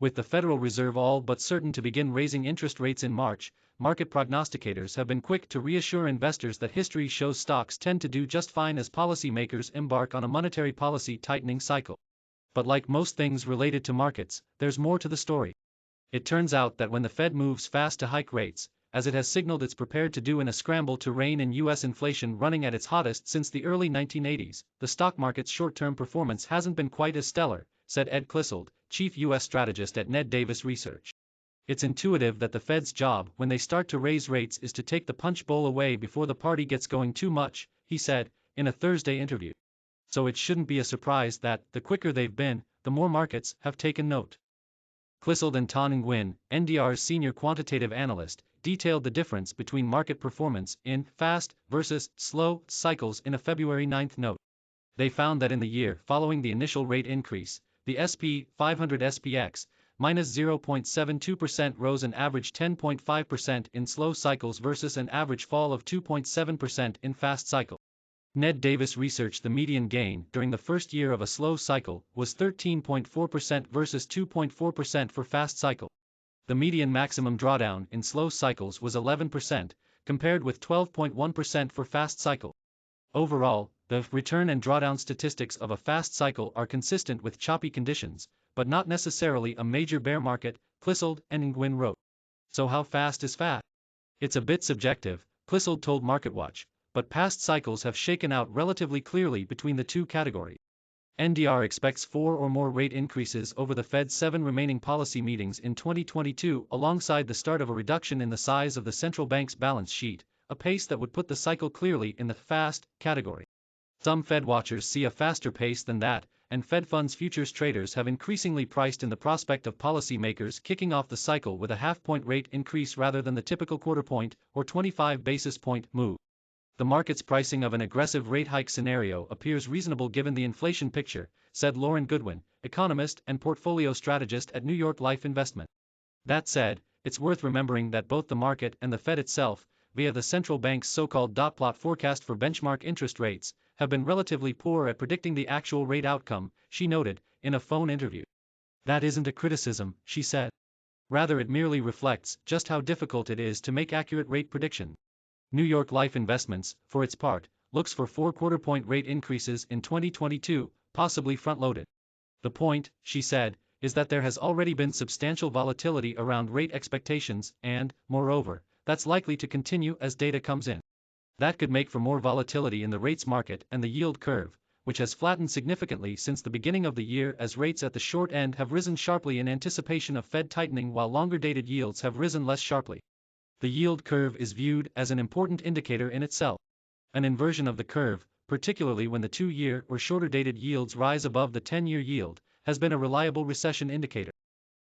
With the Federal Reserve all but certain to begin raising interest rates in March, market prognosticators have been quick to reassure investors that history shows stocks tend to do just fine as policymakers embark on a monetary policy tightening cycle. But like most things related to markets, there's more to the story. It turns out that when the Fed moves fast to hike rates, as it has signaled it's prepared to do in a scramble to rein in U.S. inflation running at its hottest since the early 1980s, the stock market's short-term performance hasn't been quite as stellar, said Ed Clissold, chief U.S. strategist at Ned Davis Research. It's intuitive that the Fed's job when they start to raise rates is to take the punch bowl away before the party gets going too much, he said, in a Thursday interview. So it shouldn't be a surprise that, the quicker they've been, the more markets have taken note. Clissold and Nguyen, NDR's senior quantitative analyst, detailed the difference between market performance in fast versus slow cycles in a February 9 note. They found that in the year following the initial rate increase, the SP 500 SPX, minus 0.72% rose an average 10.5% in slow cycles versus an average fall of 2.7% in fast cycle. Ned Davis Research the median gain during the first year of a slow cycle was 13.4% versus 2.4% for fast cycle. The median maximum drawdown in slow cycles was 11%, compared with 12.1% for fast cycle. Overall, the return and drawdown statistics of a fast cycle are consistent with choppy conditions, but not necessarily a major bear market, Clissold and Nguyen wrote. So how fast is fast? It's a bit subjective, Clissold told MarketWatch, but past cycles have shaken out relatively clearly between the two categories. NDR expects 4 or more rate increases over the Fed's 7 remaining policy meetings in 2022 alongside the start of a reduction in the size of the central bank's balance sheet, a pace that would put the cycle clearly in the fast category. Some Fed watchers see a faster pace than that, and Fed funds futures traders have increasingly priced in the prospect of policymakers kicking off the cycle with a half-point rate increase rather than the typical quarter-point or 25 basis point move. The market's pricing of an aggressive rate hike scenario appears reasonable given the inflation picture, said Goodwin, economist and portfolio strategist at New York Life Investment. That said, it's worth remembering that both the market and the Fed itself, via the central bank's so-called dot plot forecast for benchmark interest rates, have been relatively poor at predicting the actual rate outcome, she noted, in a phone interview. That isn't a criticism, she said. Rather it merely reflects just how difficult it is to make accurate rate predictions. New York Life Investments, for its part, looks for 4 quarter-point rate increases in 2022, possibly front-loaded. The point, she said, is that there has already been substantial volatility around rate expectations and, moreover, that's likely to continue as data comes in. That could make for more volatility in the rates market and the yield curve, which has flattened significantly since the beginning of the year as rates at the short end have risen sharply in anticipation of Fed tightening while longer-dated yields have risen less sharply. The yield curve is viewed as an important indicator in itself. An inversion of the curve, particularly when the 2-year or shorter-dated yields rise above the 10-year yield, has been a reliable recession indicator.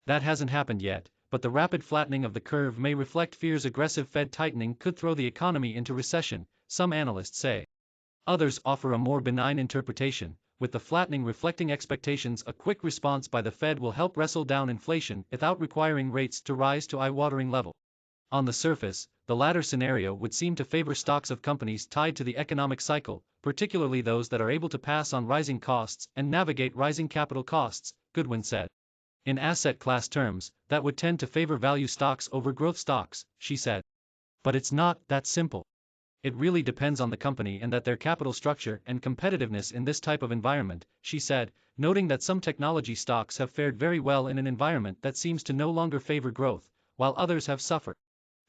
That hasn't happened yet, but the rapid flattening of the curve may reflect fears aggressive Fed tightening could throw the economy into recession, some analysts say. Others offer a more benign interpretation, with the flattening reflecting expectations a quick response by the Fed will help wrestle down inflation without requiring rates to rise to eye-watering level. On the surface, the latter scenario would seem to favor stocks of companies tied to the economic cycle, particularly those that are able to pass on rising costs and navigate rising capital costs, Goodwin said. In asset class terms, that would tend to favor value stocks over growth stocks, she said. But it's not that simple. It really depends on the company and that their capital structure and competitiveness in this type of environment, she said, noting that some technology stocks have fared very well in an environment that seems to no longer favor growth, while others have suffered.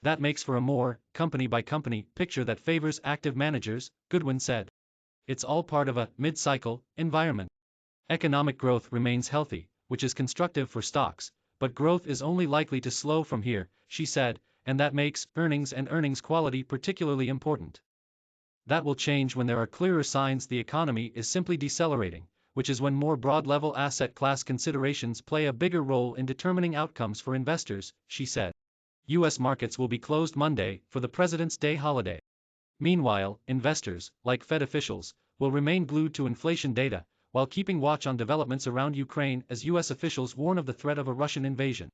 That makes for a more, company-by-company, picture that favors active managers, Goodwin said. It's all part of a mid-cycle environment. Economic growth remains healthy, which is constructive for stocks, but growth is only likely to slow from here, she said, and that makes earnings and earnings quality particularly important. That will change when there are clearer signs the economy is simply decelerating, which is when more broad-level asset class considerations play a bigger role in determining outcomes for investors, she said. U.S. markets will be closed Monday for the President's Day holiday. Meanwhile, investors, like Fed officials, will remain glued to inflation data, while keeping watch on developments around Ukraine as U.S. officials warn of the threat of a Russian invasion.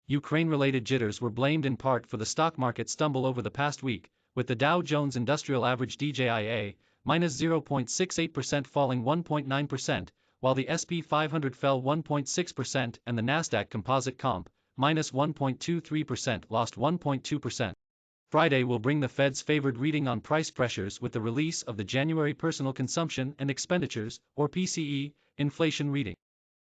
Ukraine-related jitters were blamed in part for the stock market stumble over the past week, with the Dow Jones Industrial Average DJIA, minus 0.68% falling 1.9%, while the S&P 500 fell 1.6% and the Nasdaq Composite Comp, minus 1.23%, lost 1.2%. Friday will bring the Fed's favored reading on price pressures with the release of the January Personal Consumption and Expenditures, or PCE, inflation reading.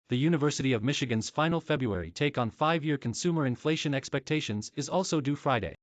The University of Michigan's final February take on 5-year consumer inflation expectations is also due Friday.